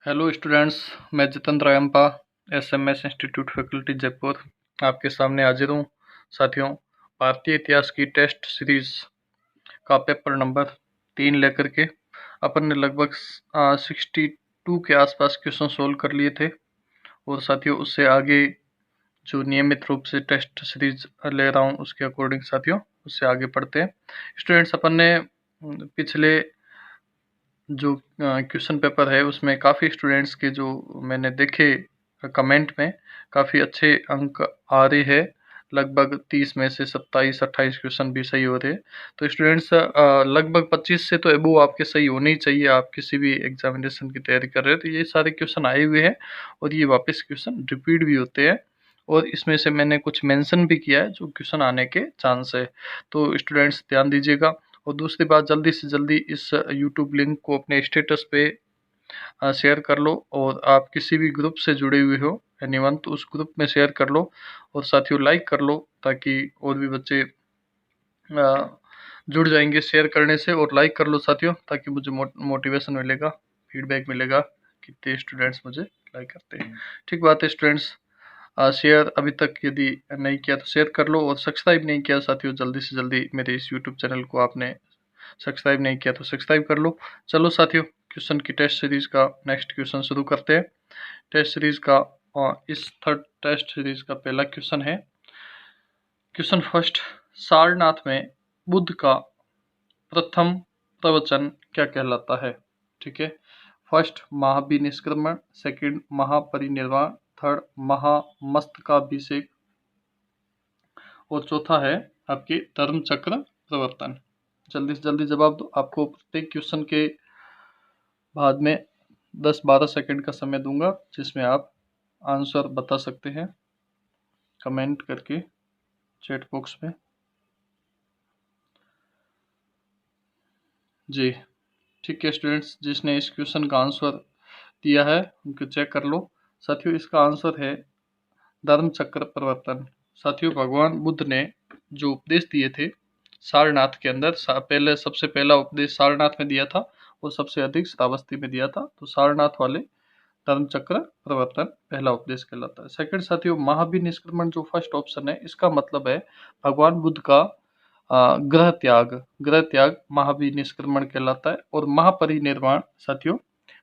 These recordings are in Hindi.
हेलो स्टूडेंट्स, मैं Jitendra Ayampa, SMS institute faculty Jaipur आपके सामने हाजिर हूँ। साथियों, भारतीय इतिहास की टेस्ट सीरीज का पेपर नंबर 3 लेकर के अपन ने लगभग 62 के आसपास क्वेश्चन सोल्व कर लिए थे। और साथियों, उससे आगे जो नियमित रूप से टेस्ट सीरीज ले रहा हूँ उसके अकॉर्डिंग साथियों उससे आगे पढ़ते हैं। स्टूडेंट्स, अपन ने पिछले जो क्वेश्चन पेपर है उसमें काफ़ी स्टूडेंट्स के जो मैंने देखे कमेंट में काफ़ी अच्छे अंक आ रहे हैं। लगभग 30 में से 27-28 क्वेश्चन भी सही हो रहे हैं। तो स्टूडेंट्स, लगभग 25 से तो एबो आपके सही होने ही चाहिए। आप किसी भी एग्जामिनेशन की तैयारी कर रहे हैं तो ये सारे क्वेश्चन आए हुए हैं और ये वापस क्वेश्चन रिपीट भी होते हैं। और इसमें से मैंने कुछ मेंशन भी किया है जो क्वेश्चन आने के चांस है। तो स्टूडेंट्स ध्यान दीजिएगा। और दूसरी बात, जल्दी से जल्दी इस यूट्यूब लिंक को अपने स्टेटस पे शेयर कर लो। और आप किसी भी ग्रुप से जुड़े हुए हो एनीवन तो उस ग्रुप में शेयर कर लो। और साथियों, लाइक कर लो ताकि और भी बच्चे जुड़ जाएंगे शेयर करने से। और लाइक कर लो साथियों ताकि मुझे मोटिवेशन मिलेगा, फीडबैक मिलेगा कितने स्टूडेंट्स मुझे लाइक करते हैं। ठीक बात है स्टूडेंट्स, शेयर अभी तक यदि नहीं किया तो शेयर कर लो। और सब्सक्राइब नहीं किया साथियों, जल्दी से जल्दी मेरे इस यूट्यूब चैनल को आपने सब्सक्राइब नहीं किया तो सब्सक्राइब कर लो। चलो साथियों, क्वेश्चन की टेस्ट सीरीज का नेक्स्ट क्वेश्चन शुरू करते हैं। टेस्ट सीरीज का इस थर्ड टेस्ट सीरीज का पहला क्वेश्चन है। क्वेश्चन फर्स्ट, सारनाथ में बुद्ध का प्रथम प्रवचन क्या कहलाता है? ठीक है। फर्स्ट महाभिनिष्क्रमण, सेकंड महापरिनिर्वाण, थर्ड महामस्तकाभिषेक और चौथा है आपके धर्म चक्र प्रवर्तन। जल्दी से जल्दी जवाब दो। आपको प्रत्येक क्वेश्चन के बाद में 10-12 सेकंड का समय दूंगा जिसमें आप आंसर बता सकते हैं कमेंट करके चैट बॉक्स में। जी ठीक है स्टूडेंट्स, जिसने इस क्वेश्चन का आंसर दिया है उनको चेक कर लो। साथियों, इसका आंसर है धर्म चक्र प्रवर्तन। साथियों, भगवान बुद्ध ने जो उपदेश दिए थे सारनाथ के अंदर, पहले सबसे पहला उपदेश सारनाथ में दिया था और सबसे अधिक श्रावस्ती में दिया था। तो सारनाथ वाले धर्म चक्र प्रवर्तन पहला उपदेश कहलाता है। सेकंड साथियों, महाभिनिष्क्रमण जो फर्स्ट ऑप्शन है इसका मतलब है भगवान बुद्ध का ग्रह त्याग महाभिनिष्क्रमण कहलाता है। और महापरिनिर्वाण साथियों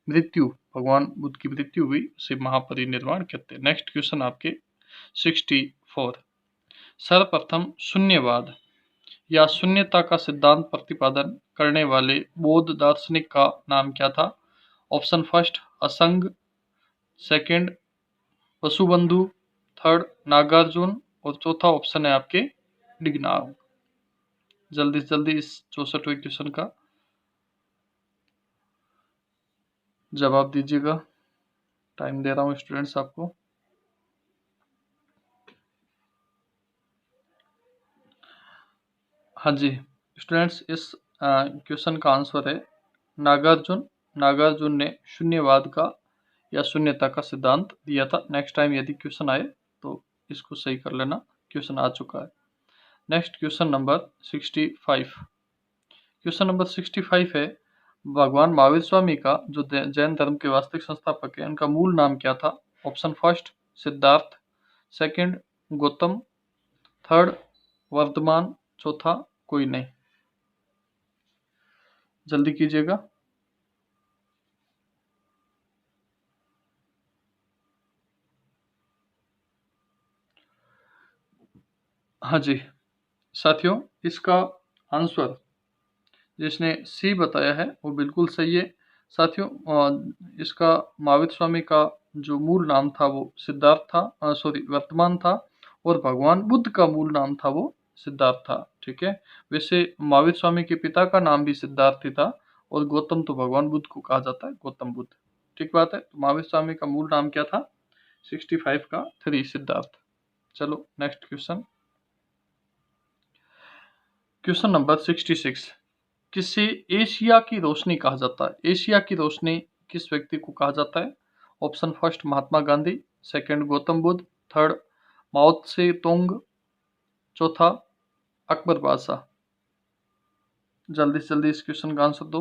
मृत्यु, भगवान बुद्ध की मृत्यु हुई उसे महापरिनिर्वाण कहते हैं। नेक्स्ट क्वेश्चन आपके 64, सर्वप्रथम शून्यवाद या शून्यता का सिद्धांत प्रतिपादन करने वाले बौद्ध दार्शनिक का नाम क्या था? ऑप्शन फर्स्ट असंग, सेकंड वसुबंधु, थर्ड नागार्जुन और चौथा ऑप्शन है आपके डिग्नाग। जल्दी से जल्दी इस 64वें क्वेश्चन का जवाब दीजिएगा। टाइम दे रहा हूँ स्टूडेंट्स आपको। हाँ जी स्टूडेंट्स, इस क्वेश्चन का आंसर है नागार्जुन। नागार्जुन ने शून्यवाद का या शून्यता का सिद्धांत दिया था। नेक्स्ट टाइम यदि क्वेश्चन आए तो इसको सही कर लेना, क्वेश्चन आ चुका है। Next question number 65। Question number 65 है, भगवान महावीर स्वामी का जो जैन धर्म के वास्तविक संस्थापक है उनका मूल नाम क्या था? Option first Siddhartha, second Gautam, third Vardhaman, चौथा कोई नहीं। जल्दी कीजिएगा। हाँ जी साथियों, इसका आंसर जिसने सी बताया है वो बिल्कुल सही है। साथियों, इसका महावीर स्वामी का जो मूल नाम था वो सिद्धार्थ था, सॉरी वर्तमान था। और भगवान बुद्ध का मूल नाम था वो सिद्धार्थ था। ठीक है। वैसे महावीर स्वामी के पिता का नाम भी सिद्धार्थ ही था और गौतम तो भगवान बुद्ध को कहा जाता है गौतम बुद्ध। ठीक बात है। तो महावीर स्वामी का मूल नाम क्या था? 65 का 3 सिद्धार्थ। चलो नेक्स्ट क्वेश्चन। क्वेश्चन नंबर 66, किसे एशिया की रोशनी कहा जाता है? एशिया की रोशनी किस व्यक्ति को कहा जाता है? Option first Mahatma Gandhi, second Gautam Buddha, third माओ त्से तुंग, चौथा अकबर बादशाह। जल्दी से जल्दी इस क्वेश्चन का आंसर दो।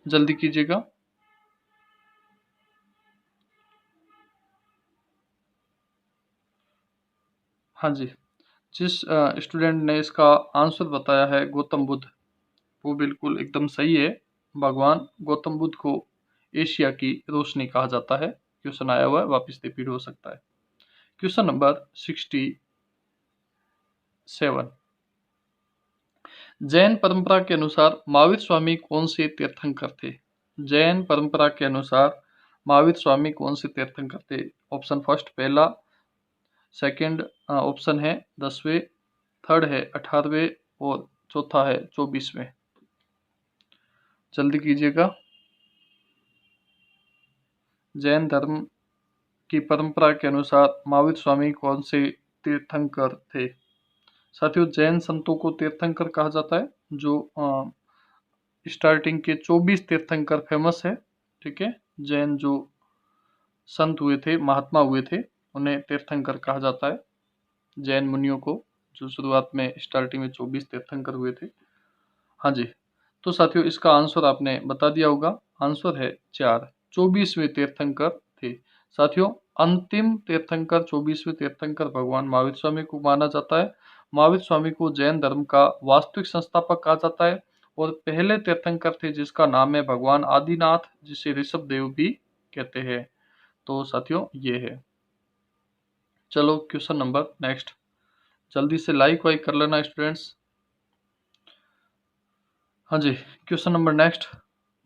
जल्दी कीजिएगा। हाँ जी, जिस स्टूडेंट ने इसका आंसर बताया है गौतम बुद्ध, वो बिल्कुल एकदम सही है। भगवान गौतम बुद्ध को एशिया की रोशनी कहा जाता है। क्वेश्चन आया हुआ है, वापस रिपीट हो सकता है। Question number 67। जैन परंपरा के अनुसार महावीर स्वामी कौन से तीर्थंकर थे? जैन परंपरा के अनुसार महावीर स्वामी कौन से तीर्थंकर थे? ऑप्शन फर्स्ट पहला, सेकंड ऑप्शन है 10वें, थर्ड है 18वें और चौथा है 24वें। जल्दी कीजिएगा। जैन धर्म की परंपरा के अनुसार महावीर स्वामी कौन से तीर्थंकर थे? साथियों, जैन संतों को तीर्थंकर कहा जाता है। जो स्टार्टिंग के 24 तीर्थंकर फेमस है, ठीक है। जैन जो संत हुए थे, महात्मा हुए थे, उन्हें तीर्थंकर कहा जाता है। जैन मुनियों को, जो शुरुआत में स्टार्टिंग में 24 तीर्थंकर हुए थे। हाँ जी, तो साथियों इसका आंसर आपने बता दिया होगा। आंसर है 4, 24वें तीर्थंकर थे। साथियों, अंतिम तीर्थंकर 24वें तीर्थंकर भगवान महावीर स्वामी को माना जाता है। महावीर स्वामी को जैन धर्म का वास्तविक संस्थापक कहा जाता है और पहले तीर्थंकर थे जिसका नाम है भगवान आदिनाथ, जिसे ऋषभ देव भी कहते हैं। तो साथियों ये है। चलो क्वेश्चन नंबर नेक्स्ट, जल्दी से लाइक वाइक कर लेना स्टूडेंट्स। हाँ जी, question number next,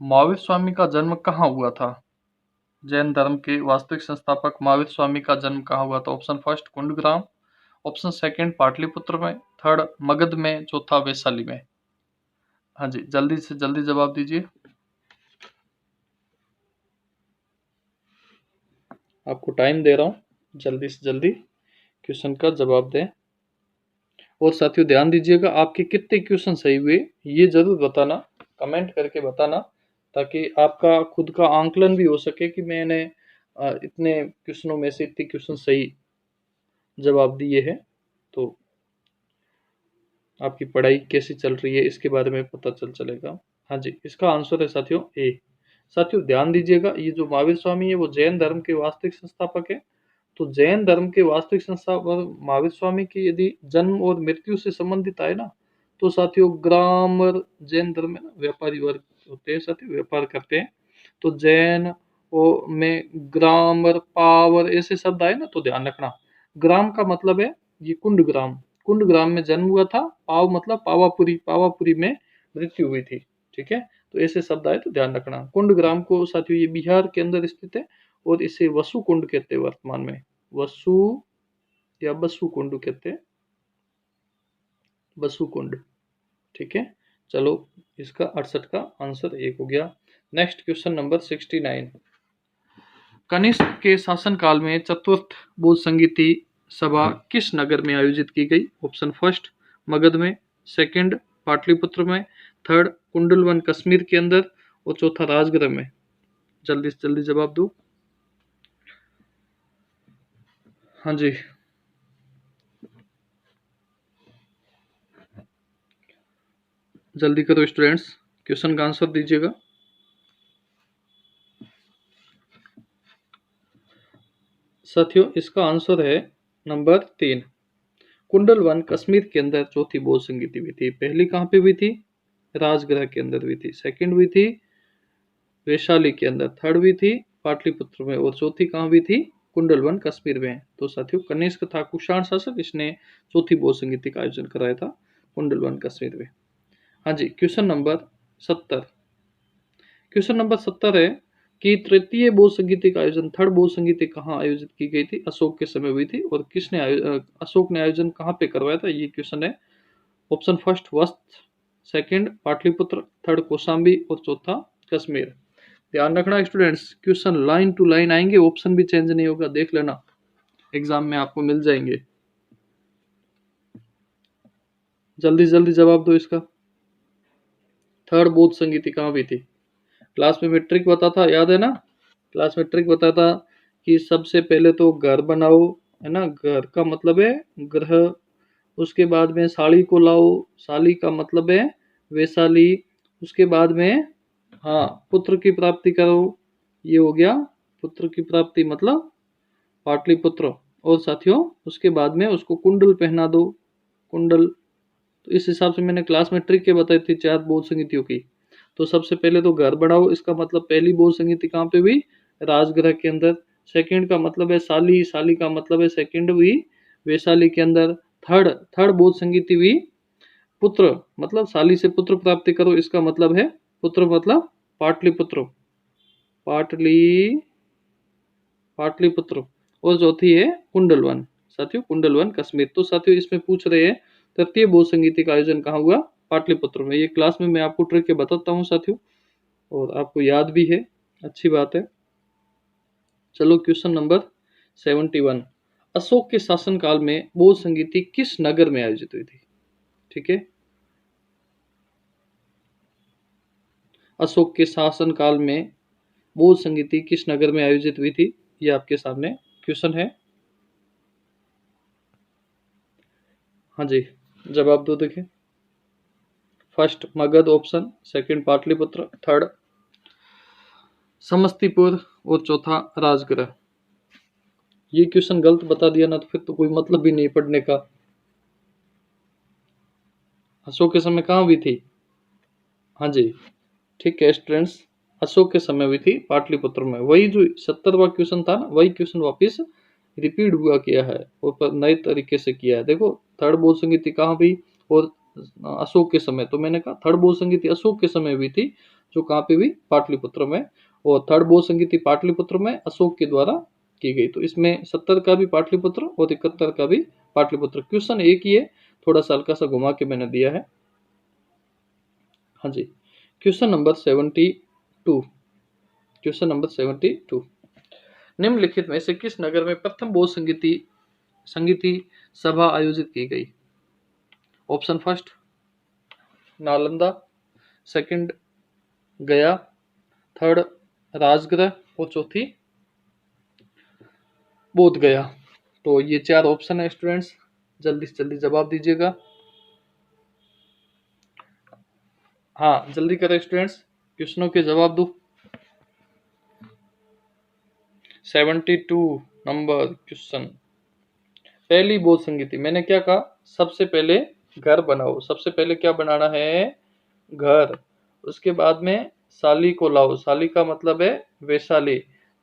Mahavir Swami का जन्म कहाँ हुआ था? जैन धर्म के वास्तविक संस्थापक महावीर स्वामी का जन्म कहाँ हुआ था? Option first Kundagram, option second Pataliputra में, थर्ड मगध में, चौथा वैशाली में। हाँ जी, जल्दी से जल्दी जवाब दीजिए। आपको टाइम दे रहा हूँ, जल्दी से जल्दी क्वेश्चन का जवाब दें। और साथियों ध्यान दीजिएगा, आपके कितने क्वेश्चन सही हुए ये जरूर बताना, कमेंट करके बताना, ताकि आपका खुद का आंकलन भी हो सके कि मैंने इतने क्वेश्चनों में से इतने क्वेश्चन सही जवाब दिए हैं। तो आपकी पढ़ाई कैसी चल रही है इसके बारे में पता चलेगा। हाँ जी, इसका आंसर है साथियों ए। साथियों ध्यान दीजिएगा, ये जो महावीर स्वामी है वो जैन धर्म के वास्तविक संस्थापक है। तो जैन धर्म के वास्तविक संस्थापक महावीर स्वामी की यदि जन्म और मृत्यु से संबंधित आए ना, तो साथियों ग्रामर, जैन धर्म में ना व्यापारी वर्ग होते हैं साथियों, व्यापार करते हैं। तो जैन में ग्रामर, पावर ऐसे शब्द आए ना तो ध्यान रखना। ग्राम का मतलब है ये कुंडग्राम, कुंडग्राम में जन्म हुआ था। पाव मतलब पावापुरी, पावापुरी में मृत्यु हुई थी, ठीक है। तो ऐसे शब्द आए तो ध्यान रखना। कुंडग्राम को साथियों ये बिहार के अंदर स्थित है और इसे वसु कुंड कहते हैं। वर्तमान में वसु या बसु कुंड कहते हैं, बसु कुंड, ठीक है। चलो इसका 68 का आंसर 1 हो गया। Next question number 69। कनिष्क के शासनकाल में चतुर्थ बोध संगीति सभा किस नगर में आयोजित की गई? ऑप्शन फर्स्ट मगध में, सेकंड पाटलिपुत्र में, थर्ड कुंडलवन कश्मीर के अंदर और चौथा राजगृह में। जल्दी से जल्दी जवाब दो। हाँ जी, जल्दी करो स्टूडेंट्स, क्वेश्चन का आंसर दीजिएगा। साथियों इसका आंसर है नंबर 3, कुंडलवन कश्मीर के अंदर चौथी बोध संगीति हुई थी। पहली कहाँ पे हुई थी? राजगृह के अंदर हुई थी। सेकंड हुई थी वैशाली के अंदर, थर्ड हुई थी पाटलिपुत्र में और चौथी कहाँ हुई थी? कुंडलवन कश्मीर में। तो साथियों कनिष्क था कुषाण शासक, इसने चौथी बोध संगीति का आयोजन कराया था कुंडलवन कश्मीर में। हाँ जी, क्वेश्चन नंबर 70। क्वेश्चन नंबर 70 है कि तृतीय बोध संगीति का आयोजन, थर्ड बोध संगीति कहाँ आयोजित की गई थी? अशोक के समय हुई थी और किसने अशोक ने आयोजन कहाँ पे करवाया था? ये क्वेश्चन है। ऑप्शन फर्स्ट वस्त, सेकंड पाटलिपुत्र, थर्ड कौशाम्बी और चौथा कश्मीर। ध्यान रखना students, question line to line आएंगे, ऑप्शन भी चेंज नहीं होगा, देख लेना एग्जाम में आपको मिल जाएंगे। जल्दी जल्दी जवाब दो इसका। थर्ड बोध संगीति कहाँ हुई थी? क्लास में ट्रिक बताता था, याद है ना? क्लास में ट्रिक बताता कि सबसे पहले तो घर बनाओ, है ना, घर का मतलब है ग्रह, उसके बाद में साड़ी को लाओ, साड़ी का मतलब है वैशाली, उसके बाद में हाँ, पुत्र की प्राप्ति करो, ये हो गया पुत्र की प्राप्ति मतलब पाटलिपुत्र। और साथियों उसके बाद में उसको कुंडल पहना दो, कुंडल। तो इस हिसाब से मैंने क्लास में ट्रिक बताई थी 4 बोध संगीतियों की। तो सबसे पहले तो घर बढ़ाओ, इसका मतलब पहली बोध संगीति कहाँ पे हुई? राजगृह के अंदर। सेकंड का मतलब है साली, साली का मतलब है सेकंड हुई वैशाली के अंदर। थर्ड थर्ड बोध संगीति हुई पुत्र, मतलब साली से पुत्र प्राप्ति करो, इसका मतलब है पुत्र मतलब पाटलिपुत्र, पाटली पाटलिपुत्र। और चौथी है कुंडलवन। साथियों कुंडलवन कश्मीर। तो साथियों इसमें पूछ रहे हैं तृतीय बोध संगीति का आयोजन कहाँ हुआ? पाटलिपुत्र में। ये क्लास में मैं आपको ट्रिक के बताता हूँ साथियों, और आपको याद भी है, अच्छी बात है। चलो क्वेश्चन नंबर 71। अशोक के शासनकाल में बोध संगीति किस नगर में आयोजित हुई थी? ठीक है, अशोक के शासनकाल में बोध संगीति किस नगर में आयोजित हुई थी? ये आपके सामने क्वेश्चन है। हाँ जी, जवाब दो। देखिए, first Magadh option, second Pataliputra, third Samastipur और चौथा राजगृह। ये क्वेश्चन गलत बता दिया ना तो फिर तो कोई मतलब भी नहीं पढ़ने का। अशोक के समय कहाँ हुई थी? हाँ जी, ठीक है स्टूडेंट्स, अशोक के समय हुई थी पाटलिपुत्र में। वही जो 70वां क्वेश्चन था ना, वही क्वेश्चन वापिस रिपीट हुआ किया है और पर नए तरीके से किया है। देखो थर्ड बोध संगीति कहाँ हुई? और अशोक के समय। तो मैंने कहा थर्ड बोध संगीति अशोक के समय हुई थी, जो कहाँ पे हुई? पाटलिपुत्र में। और थर्ड बोध संगीति पाटलिपुत्र में अशोक के द्वारा की गई। तो इसमें 70 का भी पाटलिपुत्र और 71 का भी पाटलिपुत्र। क्वेश्चन एक ही है, थोड़ा सा हल्का सा घुमा के मैंने दिया है। हाँ जी, क्वेश्चन नंबर 72। Question number 72। निम्नलिखित में से किस नगर में प्रथम बोध संगीति सभा आयोजित की गई? ऑप्शन फर्स्ट नालंदा, सेकंड गया, थर्ड राजगृह और चौथी बोध गया। तो ये 4 ऑप्शन है स्टूडेंट्स, जल्दी से जल्दी जवाब दीजिएगा। हाँ जल्दी करें स्टूडेंट्स, क्वेश्चनों के जवाब दो। 72 नंबर क्वेश्चन। पहली बोध संगीति, मैंने क्या कहा? सबसे पहले घर बनाओ। सबसे पहले क्या बनाना है? घर। उसके बाद में साली को लाओ, साली का मतलब है वैशाली।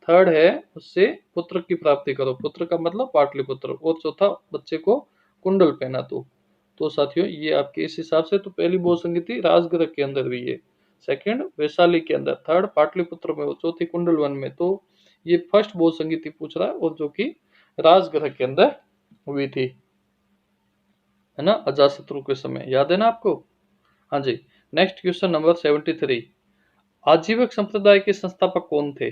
थर्ड है उससे पुत्र की प्राप्ति करो, पुत्र का मतलब पाटलिपुत्र। और चौथा बच्चे को कुंडल पहना दो। तो साथियों ये आपके इस हिसाब से तो पहली बोध संगीति राजगृह के अंदर हुई है, सेकंड वैशाली के अंदर, थर्ड पाटलिपुत्र में और चौथी कुंडलवन में। तो ये फर्स्ट बोध संगीति पूछ रहा है, और जो कि राजगृह के अंदर हुई थी, है ना, अजातशत्रु के समय। याद है ना आपको? हाँ जी। Next question number 73। आजीवक संप्रदाय के संस्थापक कौन थे?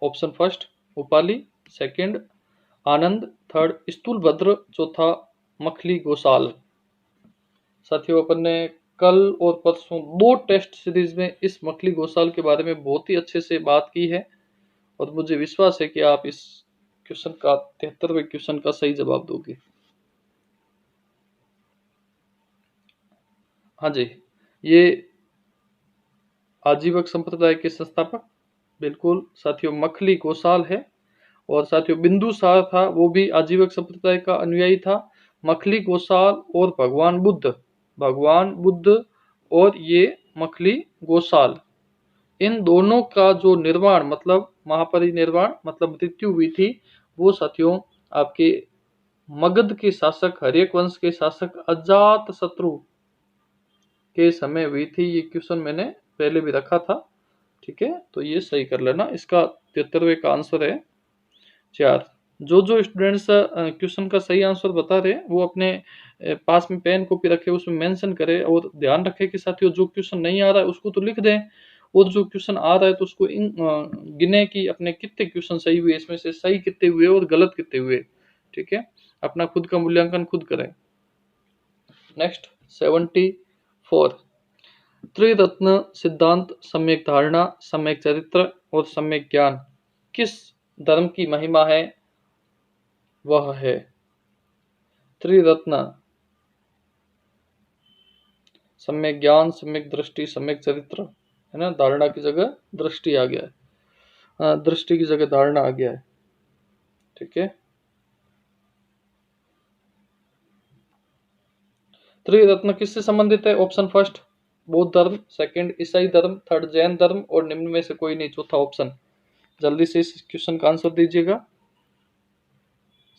Option first Upali, second Anand, third Sthulabhadra, चौथा मखली गोसाल। साथियों अपन ने कल और परसों 2 टेस्ट सीरीज में इस मखली गोसाल के बारे में बहुत ही अच्छे से बात की है, और मुझे विश्वास है कि आप इस क्वेश्चन का 73वें क्वेश्चन का सही जवाब दोगे। हाँ जी, ये आजीवक संप्रदाय के संस्थापक बिल्कुल साथियों मखली गोसाल है। और साथियों बिंदुसार था, वो भी आजीवक संप्रदाय का अनुयायी था। मखली गोसाल और भगवान बुद्ध और ये मखली गोसाल, इन दोनों का जो निर्वाण मतलब महापरिनिर्वाण मतलब मृत्यु हुई थी, वो साथियों आपके मगध के शासक हर्यक वंश के शासक अजात शत्रु के समय हुई थी। ये क्वेश्चन मैंने पहले भी रखा था, ठीक है, तो ये सही कर लेना। इसका 73वें का आंसर है 4। जो स्टूडेंट्स क्वेश्चन का सही आंसर बता रहे हैं वो अपने पास में पेन कॉपी रखे, उसमें मेंशन करें, और ध्यान रखें कि साथियों जो क्वेश्चन नहीं आ रहा है उसको तो लिख दें, और जो क्वेश्चन आ रहा है तो उसको गिने कि अपने कितने क्वेश्चन सही हुए, इसमें से सही कितने हुए और गलत कितने हुए, ठीक है, अपना खुद का मूल्यांकन खुद करें। नेक्स्ट 74। त्रिरत्न सिद्धांत, सम्यक धारणा, सम्यक चरित्र और सम्यक ज्ञान किस धर्म की महिमा है? वह है त्रिरत्न, सम्यक ज्ञान, सम्यक दृष्टि, सम्यक चरित्र, है ना, धारणा की जगह दृष्टि आ गया है, दृष्टि की जगह धारणा आ गया है। ठीक है। त्रिरत्न किससे संबंधित है? ऑप्शन फर्स्ट बौद्ध धर्म, सेकंड ईसाई धर्म, थर्ड जैन धर्म और निम्न में से कोई नहीं, चौथा ऑप्शन। जल्दी से इस क्वेश्चन का आंसर दीजिएगा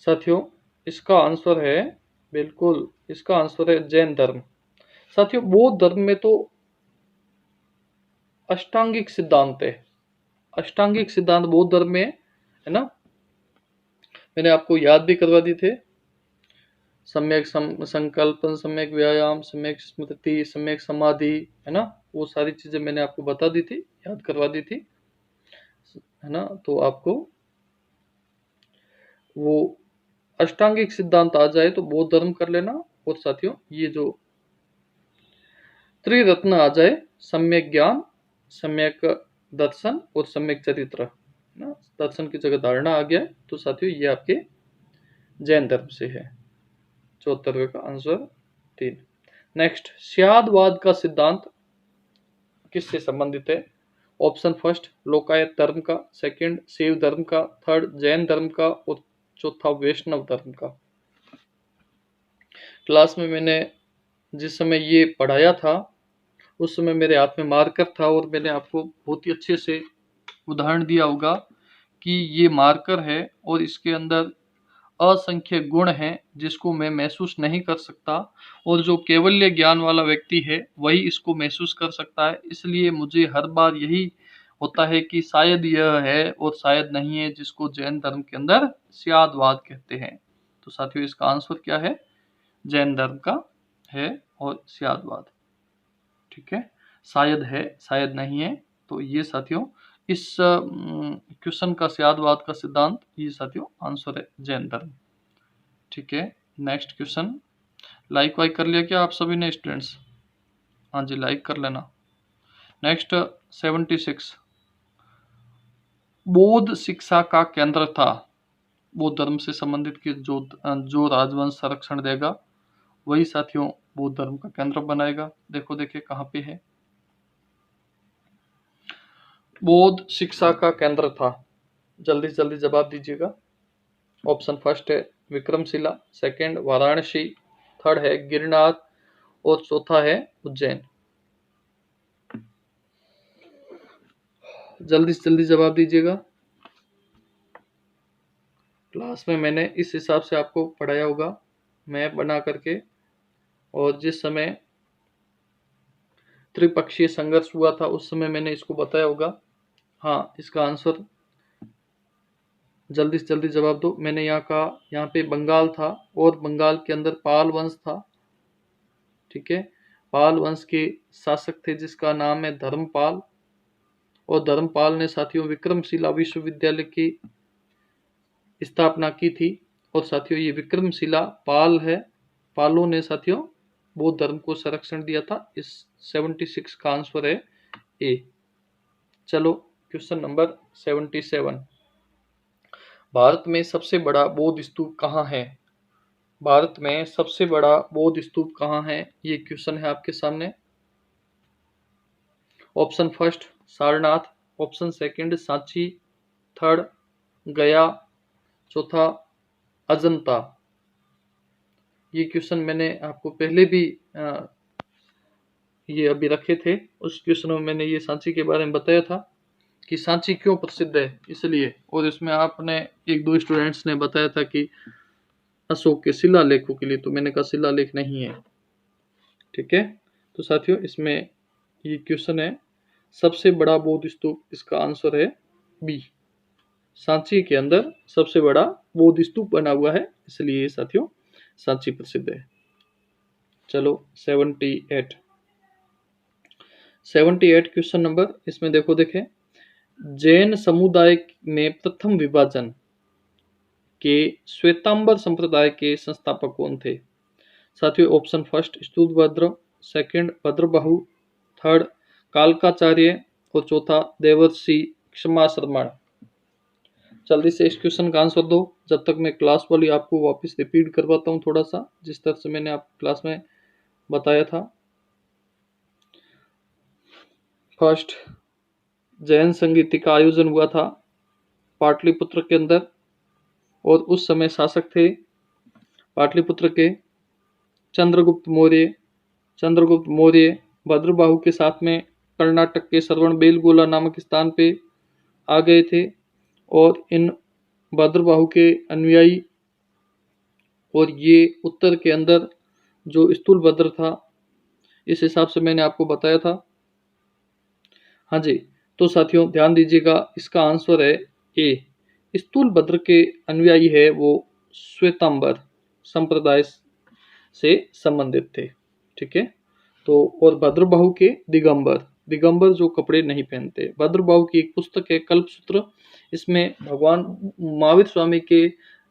साथियों। इसका आंसर है, बिल्कुल इसका आंसर है जैन धर्म। साथियों बौद्ध धर्म में तो अष्टांगिक सिद्धांत है, अष्टांगिक सिद्धांत बौद्ध धर्म में है ना। मैंने आपको याद भी करवा दी थे, सम्यक संकल्पन, सम्यक व्यायाम, सम्यक स्मृति, सम्यक समाधि, है ना, वो सारी चीजें मैंने आपको बता दी थी, याद करवा दी थी, है ना। तो आपको वो अष्टांगिक सिद्धांत आ जाए तो बौद्ध धर्म कर लेना। और साथियों ये जो त्रिरत्न आ जाए, सम्यक ज्ञान, सम्यक दर्शन और सम्यक चरित्र, है ना, दर्शन की जगह धारणा आ गया है, तो साथियों ये आपके जैन धर्म से है। 74वें का आंसर 3। नेक्स्ट, स्यादवाद का सिद्धांत किससे संबंधित है? ऑप्शन फर्स्ट लोकायत धर्म का, सेकंड शैव धर्म का, थर्ड जैन धर्म का और चौथा वैष्णव धर्म का। क्लास में मैंने जिस समय ये पढ़ाया था उस समय मेरे हाथ में मार्कर था और मैंने आपको बहुत ही अच्छे से उदाहरण दिया होगा कि ये मार्कर है और इसके अंदर असंख्य गुण हैं जिसको मैं महसूस नहीं कर सकता, और जो केवल्य ज्ञान वाला व्यक्ति है वही इसको महसूस कर सकता है। इसलिए मुझे हर बार यही होता है कि शायद यह है और शायद नहीं है, जिसको जैन धर्म के अंदर स्यादवाद कहते हैं। तो साथियों इसका आंसर क्या है? जैन धर्म का है और स्यादवाद। ठीक है, शायद है शायद नहीं है, तो ये साथियों इस क्वेश्चन का स्यादवाद का सिद्धांत, ये साथियों आंसर है जैन धर्म। ठीक है, नेक्स्ट क्वेश्चन। लाइक वाइक कर लिया क्या आप सभी ने स्टूडेंट्स? हाँ जी, लाइक कर लेना। नेक्स्ट 76, बौद्ध शिक्षा का केंद्र था। बौद्ध धर्म से संबंधित की जो राजवंश संरक्षण देगा वही साथियों बौद्ध धर्म का केंद्र बनाएगा। देखो देखिए कहाँ पे है बौद्ध शिक्षा का केंद्र था, जल्दी जल्दी जवाब दीजिएगा। ऑप्शन फर्स्ट है विक्रमशिला, सेकंड वाराणसी, थर्ड है गिरनार और चौथा है उज्जैन। जल्दी से जल्दी जवाब दीजिएगा। क्लास में मैंने इस हिसाब से आपको पढ़ाया होगा मैप बना करके, और जिस समय त्रिपक्षीय संघर्ष हुआ था उस समय मैंने इसको बताया होगा। हाँ, इसका आंसर जल्दी से जल्दी जवाब दो। मैंने यहाँ कहा यहाँ पे बंगाल था और बंगाल के अंदर पाल वंश था। ठीक है, पाल वंश के शासक थे जिसका नाम है धर्मपाल, और धर्मपाल ने साथियों विक्रमशिला विश्वविद्यालय की स्थापना की थी। और साथियों ये विक्रमशिला पाल है, पालों ने साथियों बौद्ध धर्म को संरक्षण दिया था। इस 76 का आंसर है ए। चलो क्वेश्चन नंबर 77, भारत में सबसे बड़ा बौद्ध स्तूप कहाँ है? भारत में सबसे बड़ा बौद्ध स्तूप कहाँ है, ये क्वेश्चन है आपके सामने। Option first Sarnath, option second Sanchi, third गया, चौथा अजंता। ये क्वेश्चन मैंने आपको पहले भी ये अभी रखे थे, उस क्वेश्चन में मैंने ये सांची के बारे में बताया था कि सांची क्यों प्रसिद्ध है इसलिए, और इसमें आपने एक दो स्टूडेंट्स ने बताया था कि अशोक के शिलालेखों के लिए, तो मैंने कहा शिलालेख नहीं है। ठीक है, तो साथियों इसमें ये क्वेश्चन है सबसे बड़ा बौद्ध स्तूप, इसका आंसर है बी। सांची के अंदर सबसे बड़ा बौद्ध स्तूप बना हुआ है, इसलिए साथियों सांची प्रसिद्ध है। चलो 78 क्वेश्चन नंबर, इसमें देखो देखें जैन समुदाय में प्रथम विभाजन के श्वेतांबर संप्रदाय के संस्थापक कौन थे? साथियों option first Sthulabhadra, second Bhadrabahu, third Kalakacharya और चौथा देवर्षि क्षमा श्रमण। जल्दी से इस क्वेश्चन का आंसर दो, जब तक मैं क्लास वाली आपको वापस रिपीट करवाता हूँ थोड़ा सा, जिस तरह से मैंने आप क्लास में बताया था। फर्स्ट जैन संगीति का आयोजन हुआ था पाटलिपुत्र के अंदर, और उस समय शासक थे पाटलिपुत्र के चंद्रगुप्त मौर्य। चंद्रगुप्त मौर्य भद्रबाहु के साथ में कर्नाटक के श्रवणबेलगोला नामक स्थान पे आ गए थे, और इन भद्रबाहु के अनुयायी, और ये उत्तर के अंदर जो स्थूलभद्र था, इस हिसाब से मैंने आपको बताया था। हाँ जी, तो साथियों ध्यान दीजिएगा, इसका आंसर है ए। स्थूलभद्र के अनुयायी है वो श्वेतांबर संप्रदाय से संबंधित थे। ठीक है, तो और भद्रबाहु के दिगंबर, दिगंबर जो कपड़े नहीं पहनते। भद्रबाहु की एक पुस्तक है कल्पसूत्र, इसमें भगवान महावीर स्वामी के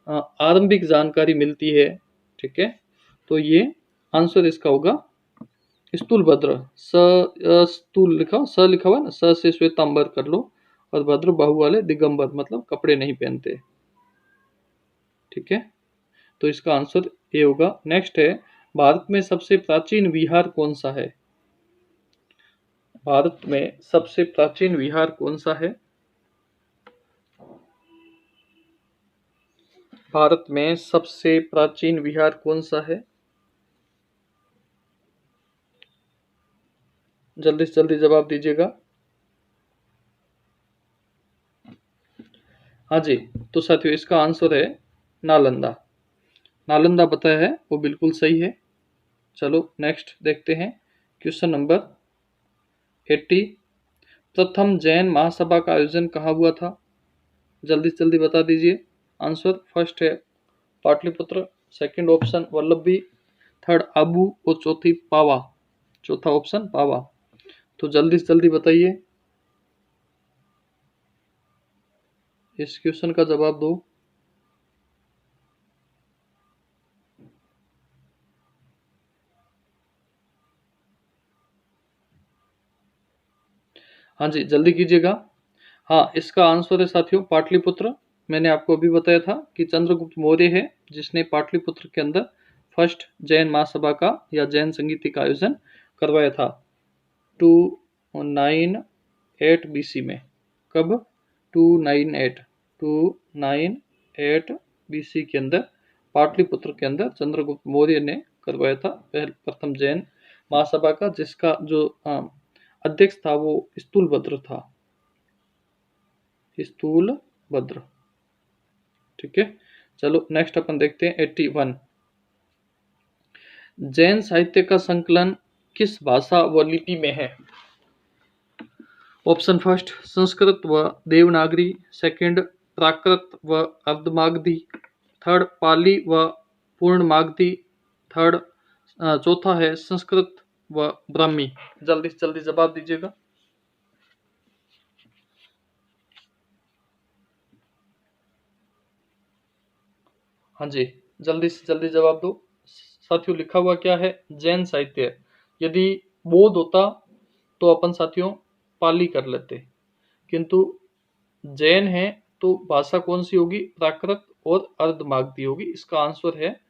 आरंभिक जानकारी मिलती है। ठीक है, तो ये आंसर इसका होगा स्थूलभद्र। स्थूल लिखा, स लिखा हुआ ना, स से श्वेतांबर कर लो, और भद्रबाहु वाले दिगंबर, मतलब कपड़े नहीं पहनते। ठीक है, तो इसका आंसर ये होगा। नेक्स्ट है, भारत में सबसे प्राचीन विहार कौन सा है? भारत में सबसे प्राचीन विहार कौन सा है? भारत में सबसे प्राचीन विहार कौन सा है? जल्दी से जल्दी जवाब दीजिएगा। हाँ जी, तो साथियों इसका आंसर है नालंदा। नालंदा बताया है वो बिल्कुल सही है। चलो नेक्स्ट देखते हैं, क्वेश्चन नंबर 80। प्रथम जैन महासभा का आयोजन कहाँ हुआ था? जल्दी से जल्दी बता दीजिए आंसर। फर्स्ट है Pataliputra, second option Vallabhi, third Abu, और चौथी पावा, चौथा ऑप्शन पावा। तो जल्दी से जल्दी बताइए, इस क्वेश्चन का जवाब दो। हाँ जी, जल्दी कीजिएगा। हाँ, इसका आंसर है साथियों पाटलिपुत्र। मैंने आपको अभी बताया था कि चंद्रगुप्त मौर्य है जिसने पाटलिपुत्र के अंदर फर्स्ट जैन महासभा का या जैन संगीति का आयोजन करवाया था 298 बीसी में। कब? 298 बीसी के अंदर पाटलिपुत्र के अंदर चंद्रगुप्त मौर्य ने करवाया था प्रथम जैन महासभा का, जिसका जो अध्यक्ष था वो स्थूलभद्र था, स्थूलभद्र। ठीक है, चलो नेक्स्ट अपन देखते हैं 81। जैन साहित्य का संकलन किस भाषा व लिपि में है? ऑप्शन फर्स्ट संस्कृत व देवनागरी, सेकंड प्राकृत व अर्धमागधी, थर्ड पाली व पूर्णमागधी, थर्ड चौथा है संस्कृत व ब्राह्मी। जल्दी से जल्दी जवाब दीजिएगा। हाँ जी, जल्दी से जल्दी जवाब दो साथियों। लिखा हुआ क्या है? जैन साहित्य। यदि बौद्ध होता तो अपन साथियों पाली कर लेते, किंतु जैन है तो भाषा कौन सी होगी? प्राकृत और अर्धमागधी होगी। इसका आंसर है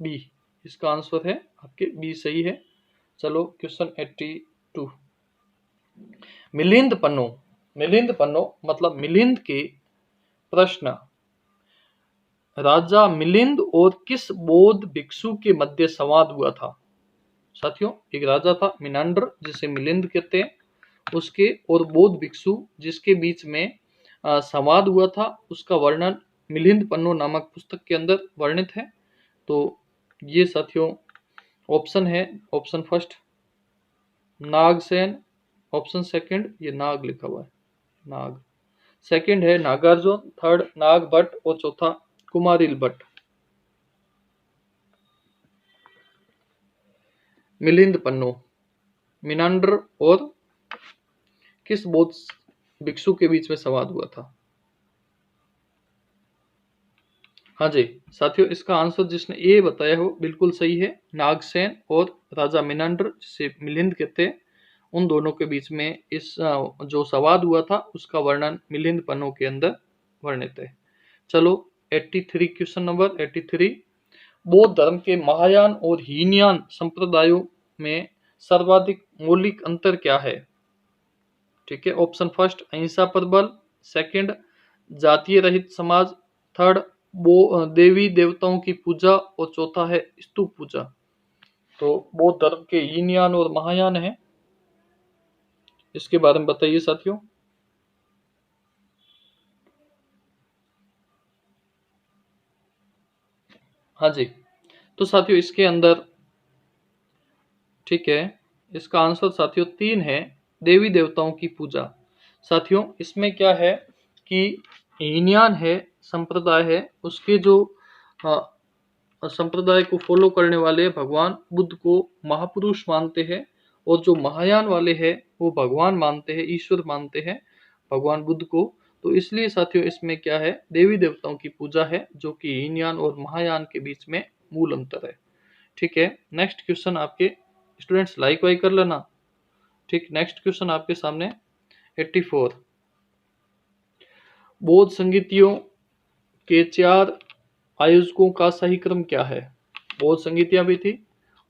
बी। इसका आंसर है आपके बी सही है। चलो क्वेश्चन 82। मिलिंद पन्नो, मिलिंद पन्नो मतलब मिलिंद के प्रश्न राजा मिलिंद और किस बौद्ध भिक्षु के मध्य संवाद हुआ था? साथियों एक राजा था मिनांडर जिसे मिलिंद कहते हैं, उसके और बौद्ध भिक्षु जिसके बीच में संवाद हुआ था, उसका वर्णन मिलिंद पन्नो नामक पुस्तक के अंदर वर्णित है। तो ये साथियों ऑप्शन है, option first Nagasena, option second ये नाग लिखा हुआ है नाग, सेकंड है नागार्जुन, थर्ड नाग भट्ट, और चौथा कुमारिल भट्ट। मिलिंद पन्नो, मिनांडर और किस बौद्ध भिक्षु के बीच में संवाद हुआ था? हाँ जी साथियों, इसका आंसर जिसने ए बताया हो बिल्कुल सही है। नागसेन और राजा मिनांडर जिसे मिलिंद कहते हैं, उन दोनों के बीच में इस जो संवाद हुआ था उसका वर्णन मिलिंद पन्नो के अंदर वर्णित है। चलो 83 क्वेश्चन नंबर 83। बौद्ध धर्म के महायान और हीनयान संप्रदायों में सर्वाधिक मौलिक अंतर क्या है? ठीक है। ऑप्शन फर्स्ट अहिंसा पर बल, सेकंड जातीय रहित समाज, थर्ड देवी देवताओं की पूजा और चौथा है स्तूप पूजा। तो बौद्ध धर्म के यीन यान और महायान है, इसके बारे में बताइए साथियों। हाँ जी, तो साथियों इसके अंदर, ठीक है, इसका आंसर साथियों 3 है, देवी देवताओं की पूजा। साथियों इसमें क्या है कि हीनयान है, संप्रदाय है, उसके जो संप्रदाय को फॉलो करने वाले भगवान बुद्ध को महापुरुष मानते हैं, और जो महायान वाले हैं वो भगवान मानते हैं, ईश्वर मानते हैं भगवान बुद्ध को। तो इसलिए साथियों इसमें क्या है, देवी देवताओं की पूजा है, जो कि हीनयान और महायान के बीच में मूल अंतर है। ठीक है, नेक्स्ट क्वेश्चन आपके स्टूडेंट्स लाइक वाइक कर लेना। ठीक, नेक्स्ट क्वेश्चन आपके सामने 84, बौद्ध संगीतियों के 4 आयोजकों का सही क्रम क्या है। बौद्ध संगीतियां भी थी,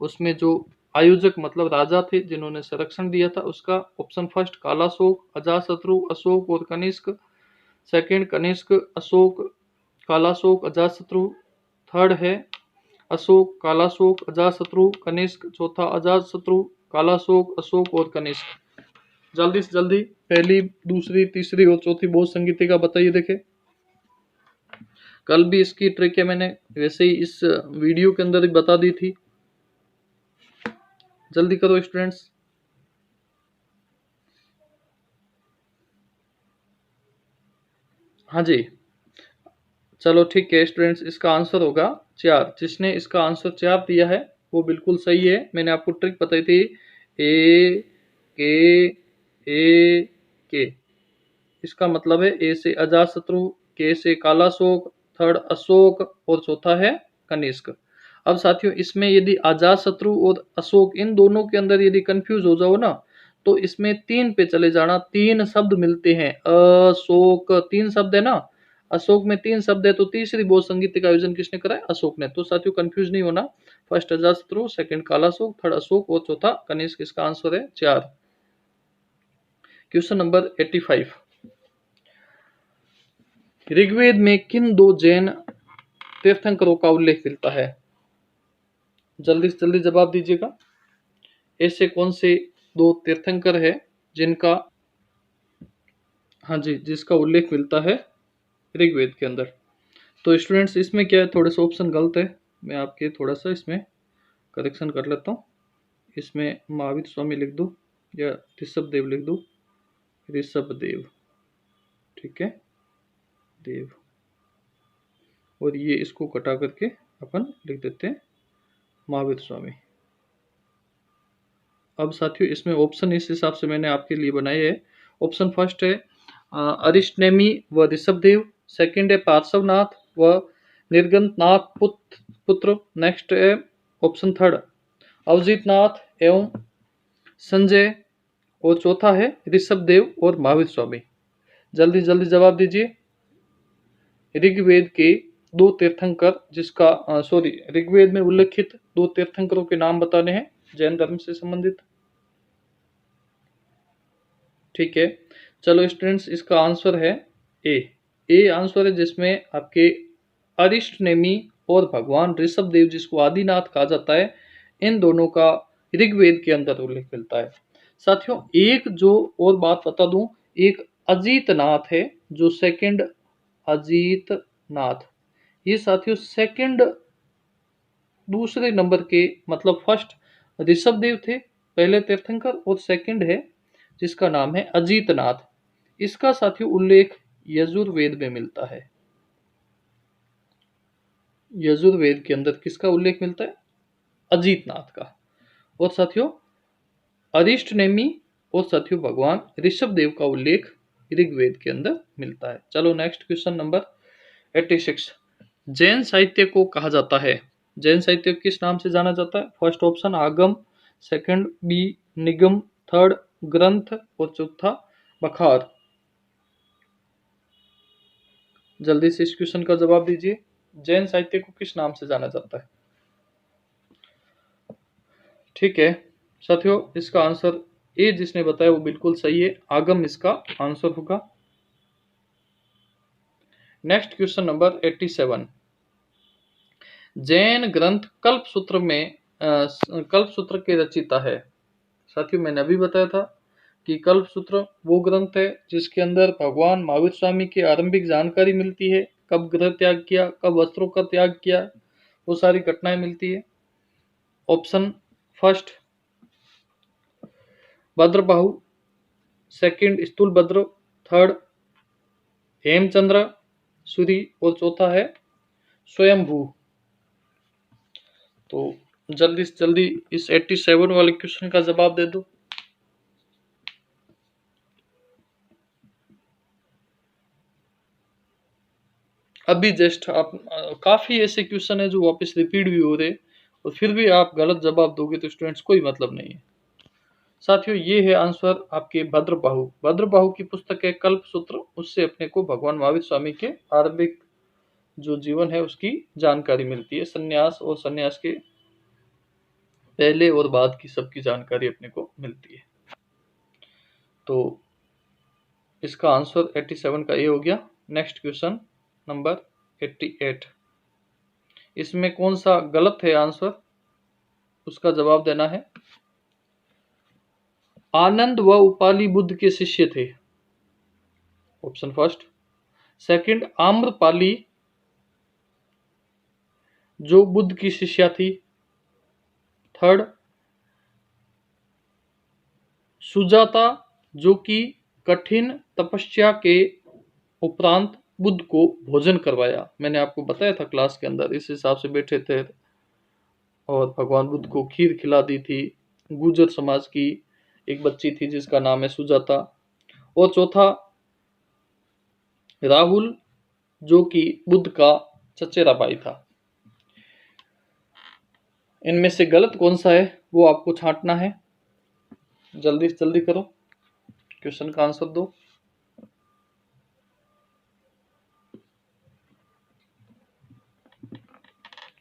उसमें जो आयोजक मतलब राजा थे जिन्होंने संरक्षण दिया था, उसका ऑप्शन फर्स्ट कालाशोक, अजातशत्रु, अशोक और कनिष्क, सेकंड कनिष्क, अशोक, कालाशोक, अजातशत्रु, थर्ड है अशोक, कालाशोक, अजातशत्रु, कनिष्क, चौथा अजातशत्रु, कालाशोक, अशोक और कनिष्क। जल्दी से जल्दी पहली, दूसरी, तीसरी और चौथी बौद्ध संगीति का बताइए। देखे कल भी इसकी ट्रिक है, मैंने वैसे ही इस वीडियो के अंदर ही बता दी थी। जल्दी करो स्टूडेंट्स। हाँ जी, चलो ठीक है स्टूडेंट्स, इसका आंसर होगा 4। जिसने इसका आंसर 4 दिया है वो बिल्कुल सही है। मैंने आपको ट्रिक बताई थी, ए के, इसका मतलब है ए से अजातशत्रु, के से कालाशोक, थर्ड अशोक और चौथा है कनिष्क। अब साथियों इसमें यदि अजातशत्रु और अशोक इन दोनों के अंदर यदि कंफ्यूज हो जाओ ना, तो इसमें 3 पे चले जाना। 3 शब्द मिलते हैं, अशोक 3 शब्द है ना, अशोक में 3 शब्द है, तो तीसरी बौद्ध संगीत का आयोजन किसने करा है, अशोक ने। तो साथियों कंफ्यूज नहीं होना, first Ajatashatru, second Kalashoka, third Ashok और चौथा कनिष्क। इसका आंसर है 4। क्वेश्चन नंबर 85, ऋग्वेद में किन 2 जैन तीर्थंकरों का उल्लेख मिलता है। जल्दी से जल्दी जवाब दीजिएगा। ऐसे कौन से 2 तीर्थंकर है जिनका, हाँ जी, जिसका उल्लेख मिलता है ऋग्वेद के अंदर। तो स्टूडेंट्स इसमें क्या है, थोड़े से ऑप्शन गलत है, मैं आपके थोड़ा सा इसमें करेक्शन कर लेता हूँ। इसमें महावीर स्वामी लिख दो या ऋषभ देव लिख दो, ऋषभ देव, ठीक है, देव, और ये इसको कटा करके अपन लिख देते हैं महावीर स्वामी। अब साथियों इसमें ऑप्शन इस हिसाब से मैंने आपके लिए बनाए हैं। ऑप्शन फर्स्ट है अरिष्टनेमी व ऋषभदेव, सेकंड है पार्श्वनाथ व निर्गंतनाथ पुत्र, नेक्स्ट है ऑप्शन थर्ड अवजीतनाथ एवं संजय, और चौथा है ऋषभदेव और महावीर स्वामी। जल्दी जल्दी जवाब दीजिए। ऋग्वेद के 2 तीर्थंकर जिसका सॉरी ऋग्वेद में उल्लेखित 2 तीर्थंकरों के नाम बताने हैं जैन धर्म से संबंधित। ठीक है, चलो स्टूडेंट्स इसका आंसर है ए आंसर है, जिसमें आपके अरिष्टनेमी और भगवान ऋषभदेव जिसको आदिनाथ कहा जाता है, इन दोनों का ऋग्वेद के अंदर उल्लेख मिलता है। साथियों एक जो और बात बता दूं, एक अजीतनाथ है जो सेकंड अजीतनाथ, ये साथियों सेकंड दूसरे नंबर के, मतलब फर्स्ट ऋषभदेव थे पहले तीर्थंकर, और सेकंड है जिसका नाम है अजीतनाथ। इसका साथियों उल्लेख यजुर्वेद में मिलता है। यजुर्वेद के अंदर किसका उल्लेख मिलता है, अजीतनाथ का। और साथियों अरिष्टनेमी और साथियों भगवान ऋषभदेव का उल्लेख ऋग्वेद के अंदर मिलता है। चलो नेक्स्ट क्वेश्चन नंबर 86, जैन साहित्य को कहा जाता है, जैन साहित्य किस नाम से जाना जाता है। फर्स्ट ऑप्शन आगम, सेकंड बी निगम, थर्ड ग्रंथ और चौथा बखार। जल्दी से इस क्वेश्चन का जवाब दीजिए, जैन साहित्य को किस नाम से जाना जाता है। ठीक है साथियों इसका आंसर ए जिसने बताया वो बिल्कुल सही है, आगम इसका आंसर होगा। Next question number 87। जैन ग्रंथ कल्पसूत्र में कल्पसूत्र के रचयिता है। साथियों मैंने अभी बताया था कि कल्पसूत्र वो ग्रंथ है जिसके अंदर भगवान महावीर स्वामी की आरंभिक जानकारी मिलती है, कब ग्रह त्याग किया, कब वस्त्रों का त्याग किया, वो सारी घटनाएं मिलती है। Option first Bhadrabahu, second Sthulabhadra, third Hemchandra Suri और चौथा है स्वयंभू। तो जल्दी से जल्दी इस 87 वाले क्वेश्चन का जवाब दे दो। अभी जस्ट आप काफी ऐसे क्वेश्चन है जो वापस रिपीट भी हो रहे और फिर भी आप गलत जवाब दोगे तो स्टूडेंट्स कोई मतलब नहीं है। साथियों ये है आंसर आपके भद्रबाहु। भद्रबाहु की पुस्तक है कल्पसूत्र, उससे अपने को भगवान महावीर स्वामी के आरंभिक जो जीवन है उसकी जानकारी मिलती है, सन्यास और सन्यास के पहले और बाद की सबकी जानकारी अपने को मिलती है। तो इसका आंसर 87 का ए हो गया। Next question number 88। इसमें कौन सा गलत है आंसर, उसका जवाब देना है। आनंद व उपाली बुद्ध के शिष्य थे। Option first. सेकंड आम्रपाली जो बुद्ध की शिष्या थी। थर्ड सुजाता जो कि कठिन तपस्या के उपरांत बुद्ध को भोजन करवाया। मैंने आपको बताया था क्लास के अंदर, इस हिसाब से बैठे थे और भगवान बुद्ध को खीर खिला दी थी। गुर्जर समाज की एक बच्ची थी जिसका नाम है सुजाता। और चौथा राहुल जो कि बुद्ध का चचेरा भाई था। इनमें से गलत कौन सा है वो आपको छांटना है। जल्दी से जल्दी करो, क्वेश्चन का आंसर दो।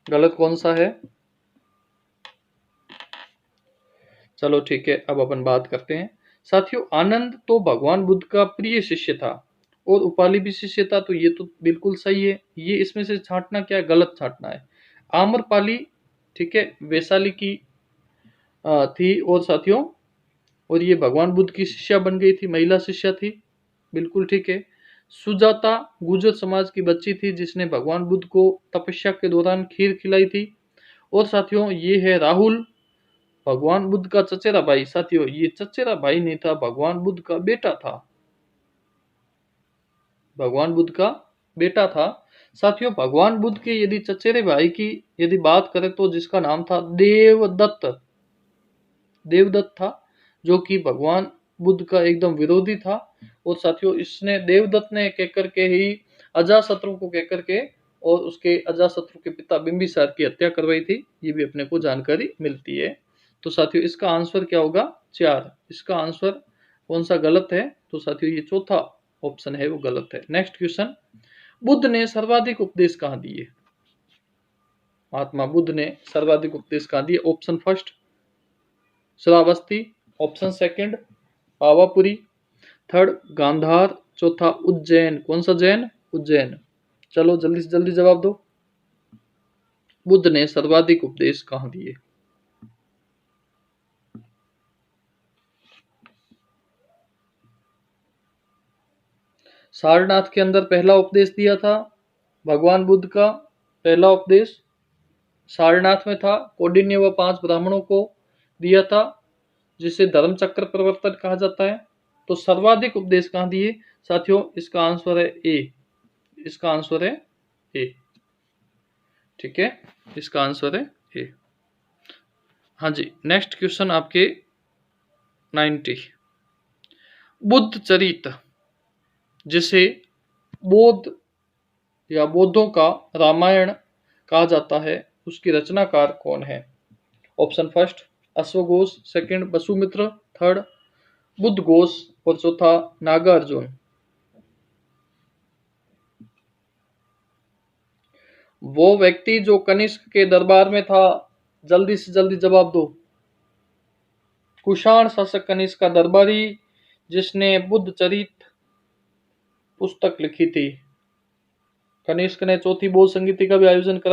गलत कौन सा है? चलो ठीक है, अब अपन बात करते हैं। साथियों आनंद तो भगवान बुद्ध का प्रिय शिष्य था और उपाली भी शिष्य था, तो ये तो बिल्कुल सही है। ये इसमें से छांटना क्या है, गलत छांटना है। आम्रपाली ठीक है वैशाली की थी और साथियों और ये भगवान बुद्ध की शिष्या बन गई थी, महिला शिष्या थी, बिल्कुल ठीक है। सुजाता गुर्जर समाज की बच्ची थी जिसने भगवान बुद्ध को तपस्या के दौरान खीर खिलाई थी। और साथियों ये है राहुल भगवान बुद्ध का चचेरा भाई। साथियों ये चचेरा भाई नहीं था, भगवान बुद्ध का बेटा था, भगवान बुद्ध का बेटा था। साथियों भगवान बुद्ध के यदि चचेरे भाई की यदि बात करें तो जिसका नाम था देवदत्त, देवदत्त था जो कि भगवान बुद्ध का एकदम विरोधी था। और साथियों इसने देवदत्त ने कहकर के ही अजाशत्रु को कहकर के और उसके अजाशत्रु के पिता बिंबिसार की हत्या करवाई थी, ये भी अपने को जानकारी मिलती है। तो साथियों इसका आंसर क्या होगा, 4। इसका आंसर कौन सा गलत है, तो साथियों ये चौथा ऑप्शन है वो गलत है। नेक्स्ट क्वेश्चन, बुद्ध ने सर्वाधिक उपदेश कहाँ दिए? महात्मा बुद्ध ने सर्वाधिक उपदेश कहाँ दिए? Option first Shravasti, option second Pavapuri, third Gandhara, चौथा उज्जैन। कौन सा जैन? उज्जैन। चलो जल्दी से जल्दी जवाब दो। बुद्ध ने सर्वाधिक उपदेश कहाँ दिए? सारनाथ के अंदर पहला उपदेश दिया था भगवान बुद्ध का। पहला उपदेश सारनाथ में था, कौंडिन्य व 5 ब्राह्मणों को दिया था जिसे धर्म चक्र प्रवर्तन कहा जाता है। तो सर्वाधिक उपदेश कहाँ दिए? साथियों इसका आंसर है ए, इसका आंसर है ए, ठीक है, इसका आंसर है ए। हाँ जी, नेक्स्ट क्वेश्चन आपके 90। बुद्ध चरित जिसे बौद्ध या बौद्धों का रामायण कहा जाता है उसकी रचनाकार कौन है? ऑप्शन फर्स्ट अश्वघोष, second Vasumitra, third Buddhaghosa और चौथा नागार्जुन। वो व्यक्ति जो कनिष्क के दरबार में था, जल्दी से जल्दी जवाब दो। कुषाण शासक कनिष्क का दरबारी जिसने बुद्ध चरित पुस्तक लिखी थी। कनिष्क ने चौथी बौद्ध संगीति का भी आयोजन करा।